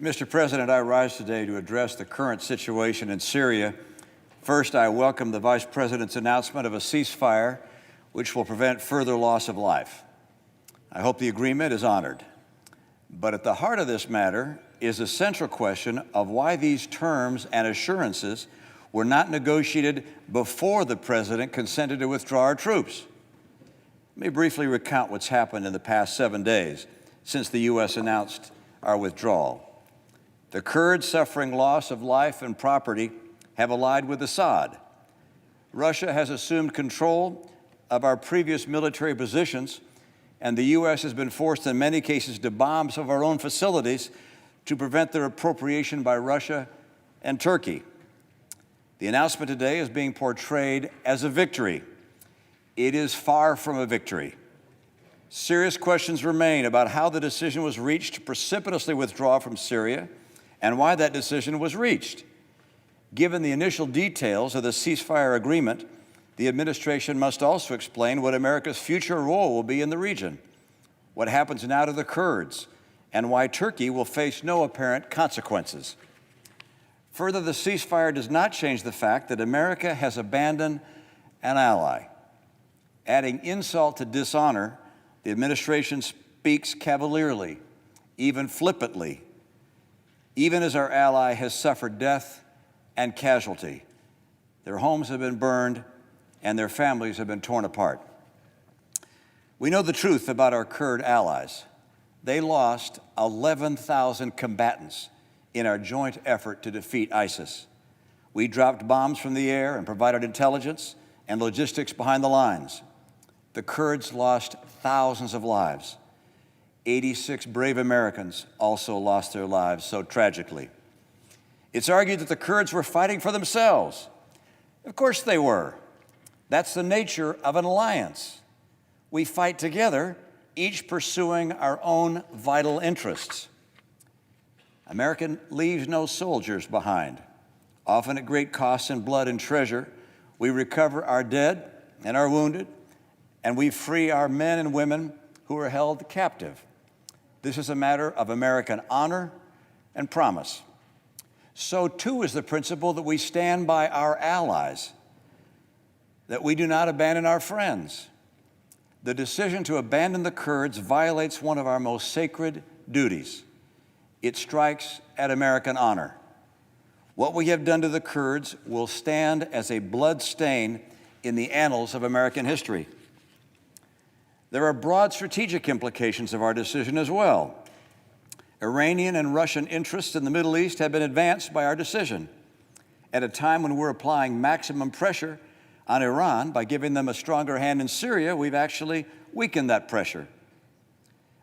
Mr. President, I rise today to address the current situation in Syria. First, I welcome the Vice President's announcement of a ceasefire which will prevent further loss of life. I hope the agreement is honored. But at the heart of this matter is the central question of why these terms and assurances were not negotiated before the President consented to withdraw our troops. Let me briefly recount what's happened in the past 7 days since the U.S. announced our withdrawal. The Kurds, suffering loss of life and property, have allied with Assad. Russia has assumed control of our previous military positions, and the U.S. has been forced in many cases to bomb some of our own facilities to prevent their appropriation by Russia and Turkey. The announcement today is being portrayed as a victory. It is far from a victory. Serious questions remain about how the decision was reached to precipitously withdraw from Syria and why that decision was reached. Given the initial details of the ceasefire agreement, the administration must also explain what America's future role will be in the region, what happens now to the Kurds, and why Turkey will face no apparent consequences. Further, the ceasefire does not change the fact that America has abandoned an ally. Adding insult to dishonor, the administration speaks cavalierly, even flippantly, even as our ally has suffered death and casualty. Their homes have been burned and their families have been torn apart. We know the truth about our Kurd allies. They lost 11,000 combatants in our joint effort to defeat ISIS. We dropped bombs from the air and provided intelligence and logistics behind the lines. The Kurds lost thousands of lives. 86 brave Americans also lost their lives so tragically. It's argued that the Kurds were fighting for themselves. Of course they were. That's the nature of an alliance. We fight together, each pursuing our own vital interests. America leaves no soldiers behind. Often at great cost in blood and treasure, we recover our dead and our wounded, and we free our men and women who are held captive. This is a matter of American honor and promise. So too is the principle that we stand by our allies, that we do not abandon our friends. The decision to abandon the Kurds violates one of our most sacred duties. It strikes at American honor. What we have done to the Kurds will stand as a blood stain in the annals of American history. There are broad strategic implications of our decision as well. Iranian and Russian interests in the Middle East have been advanced by our decision. At a time when we're applying maximum pressure on Iran by giving them a stronger hand in Syria, we've actually weakened that pressure.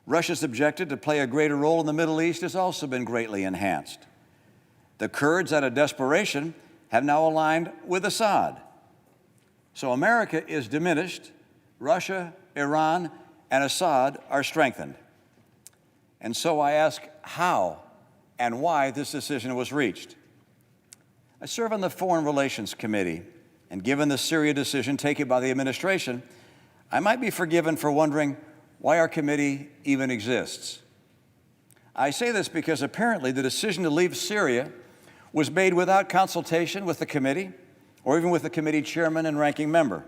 Russia's objective to play a greater role in the Middle East has also been greatly enhanced. The Kurds, out of desperation, have now aligned with Assad. So America is diminished. Russia, Iran, and Assad are strengthened. And so I ask how and why this decision was reached. I serve on the Foreign Relations Committee, and given the Syria decision taken by the administration, I might be forgiven for wondering why our committee even exists. I say this because apparently the decision to leave Syria was made without consultation with the committee or even with the committee chairman and ranking member.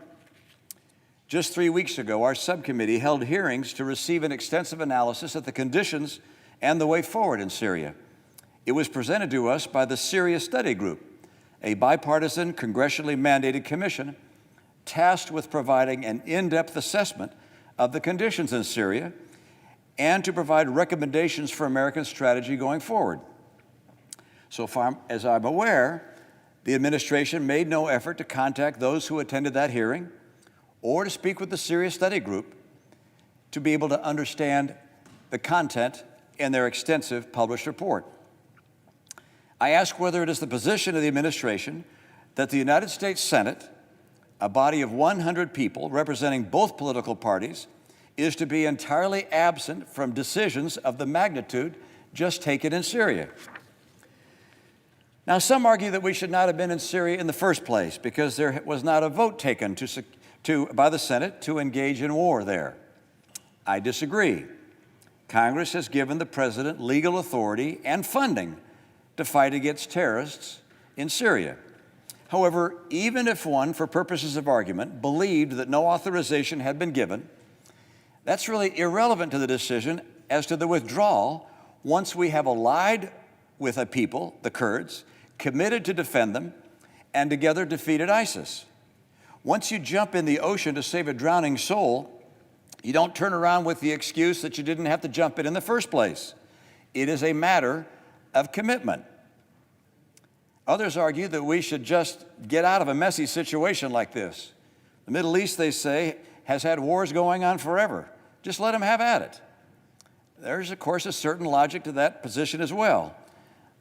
Just 3 weeks ago, our subcommittee held hearings to receive an extensive analysis of the conditions and the way forward in Syria. It was presented to us by the Syria Study Group, a bipartisan, congressionally mandated commission tasked with providing an in-depth assessment of the conditions in Syria and to provide recommendations for American strategy going forward. So far as I'm aware, the administration made no effort to contact those who attended that hearing or to speak with the Syria Study Group to be able to understand the content in their extensive published report. I ask whether it is the position of the administration that the United States Senate, a body of 100 people representing both political parties, is to be entirely absent from decisions of the magnitude just taken in Syria. Now, some argue that we should not have been in Syria in the first place because there was not a vote taken by the Senate to engage in war there. I disagree. Congress has given the president legal authority and funding to fight against terrorists in Syria. However, even if one, for purposes of argument, believed that no authorization had been given, that's really irrelevant to the decision as to the withdrawal once we have allied with a people, the Kurds, committed to defend them, and together defeated ISIS. Once you jump in the ocean to save a drowning soul, you don't turn around with the excuse that you didn't have to jump in the first place. It is a matter of commitment. Others argue that we should just get out of a messy situation like this. The Middle East, they say, has had wars going on forever. Just let them have at it. There's, of course, a certain logic to that position as well.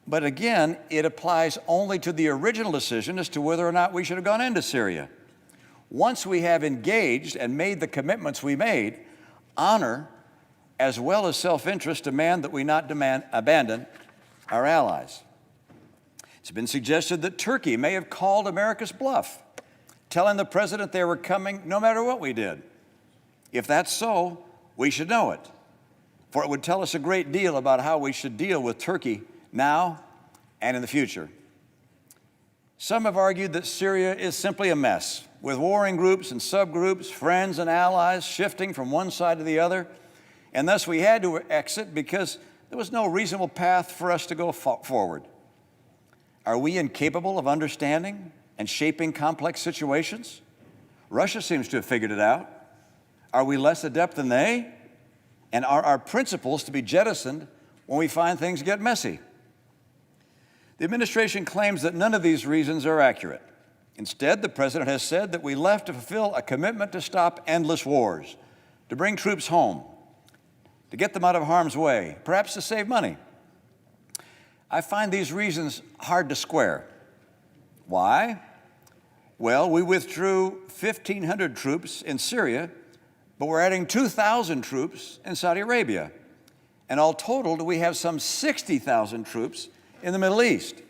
But again, it applies only to the original decision as to whether or not we should have gone into Syria. Once we have engaged and made the commitments we made, honor as well as self-interest demand that we not abandon our allies. It's been suggested that Turkey may have called America's bluff, telling the president they were coming no matter what we did. If that's so, we should know it, for it would tell us a great deal about how we should deal with Turkey now and in the future. Some have argued that Syria is simply a mess, with warring groups and subgroups, friends and allies shifting from one side to the other, and thus we had to exit because there was no reasonable path for us to go forward. Are we incapable of understanding and shaping complex situations? Russia seems to have figured it out. Are we less adept than they? And are our principles to be jettisoned when we find things get messy? The administration claims that none of these reasons are accurate. Instead, the president has said that we left to fulfill a commitment to stop endless wars, to bring troops home, to get them out of harm's way, perhaps to save money. I find these reasons hard to square. Why? Well, we withdrew 1,500 troops in Syria, but we're adding 2,000 troops in Saudi Arabia. And all totaled, we have some 60,000 troops in the Middle East.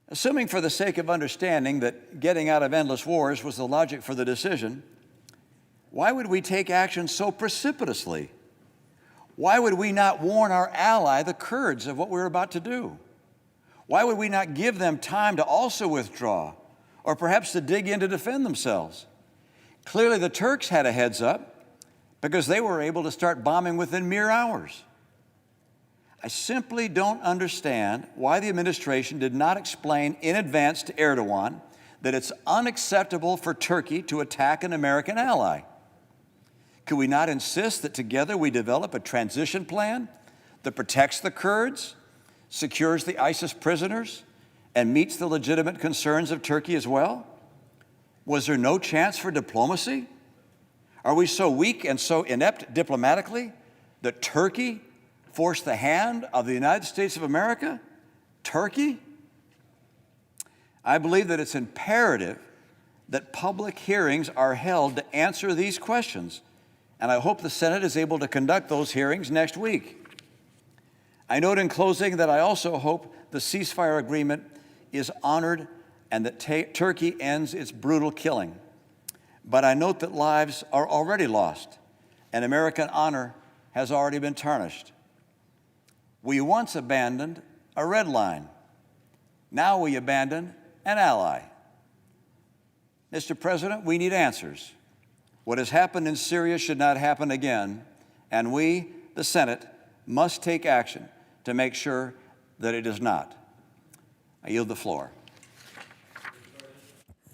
Assuming for the sake of understanding that getting out of endless wars was the logic for the decision, why would we take action so precipitously? Why would we not warn our ally, the Kurds, of what we were about to do? Why would we not give them time to also withdraw, or perhaps to dig in to defend themselves? Clearly, the Turks had a heads up because they were able to start bombing within mere hours. I simply don't understand why the administration did not explain in advance to Erdogan that it's unacceptable for Turkey to attack an American ally. Could we not insist that together we develop a transition plan that protects the Kurds, secures the ISIS prisoners, and meets the legitimate concerns of Turkey as well? Was there no chance for diplomacy? Are we so weak and so inept diplomatically that Turkey forced the hand of the United States of America? Turkey? I believe that it's imperative that public hearings are held to answer these questions, and I hope the Senate is able to conduct those hearings next week. I note in closing that I also hope the ceasefire agreement is honored and that Turkey ends its brutal killing. But I note that lives are already lost and American honor has already been tarnished. We once abandoned a red line. Now we abandon an ally. Mr. President, we need answers. What has happened in Syria should not happen again, and we, the Senate, must take action to make sure that it does not. I yield the floor.